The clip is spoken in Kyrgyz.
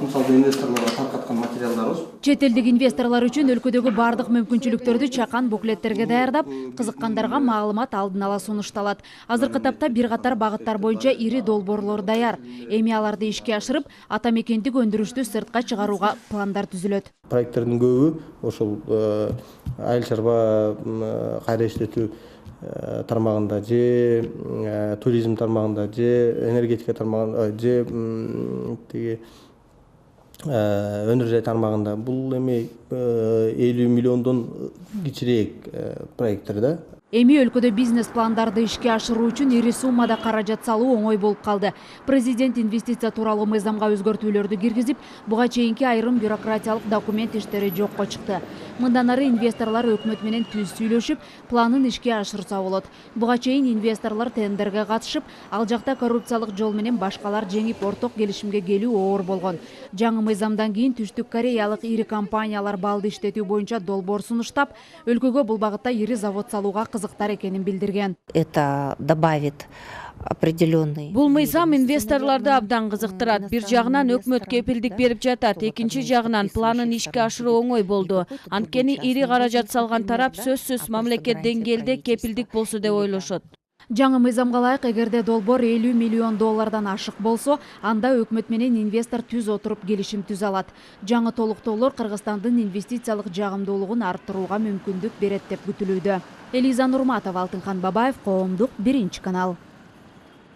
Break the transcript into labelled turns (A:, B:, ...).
A: мисалы инвесторлорго таркаткан материалдарыбыз.
B: Чет элдик инвесторлор үчүн өлкөдөгү бардык мүмкүнчүлүктөрдү чакан буклеттерге даярдап, кызыккандарга маалымат алдын ала сунушталат. Азыркы тапта бир катар багыттар боюнча ири долбоорлор даяр. Эми аларды ишке ашырып, ата мекендик өндүрүштү сыртка чыгарууга пландар түзүлөт.
A: Проекттердин көбү ошол айыл чарба кайра иштетүү тармагында же туризм тармагында же энергетика тармагында же тиги өнөр жай тармагында бул эми 50 миллиондон кичирээк проекттер да.
B: Эми өлкөдө бизнес пландарды ишке ашыруу үчүн ири суммада каражат салуу оңой болуп калды. Президент инвестиция тууралуу мыйзамга өзгөртүүлөрдү киргизип, буга чейинки айрым бюрократиялык документ иштери жокко чыкты. Мындан ары инвесторлор өкмөт менен түз сүйлөшүп, планын ишке ашырса болот. Буга чейин инвесторлор тендерге катышып, ал жакта коррупциялык жол менен башкалар жеңип орток келишимге келүү оор болгон. Жаңы мыйзамдан кийин Түштүк Кореялык ири компаниялар балды иштетүү боюнча долбоор сунуштап, өлкөгө бул багытта ири завод салууга кызыктар экенин билдирген.
C: Это добавит определенный.
D: Бул мыйзам инвесторлорду абдан кызыктырат. Бир жагынан өкмөт кепилдик берип жатат, экинчи жагынан планын ишке ашыруу оңой болду. Анткени ири каражат салган тарап сөзсүз мамлекет деңгээлде кепилдик болсо деп ойлошот.
B: Жаңы мыйзамга ылайык, эгерде долбоор 50 миллион доллардан ашык болсо, анда өкмөт менен инвестор түз отуруп келишим түзө алат. Жаңы толуктоолор Кыргызстандын инвестициялык жагымдуулугун арттырууга мүмкүндүк берет деп күтүлүүдө. Элиза Нурматова, Алтынхан Бабаев, Коомдук, Биринчи канал.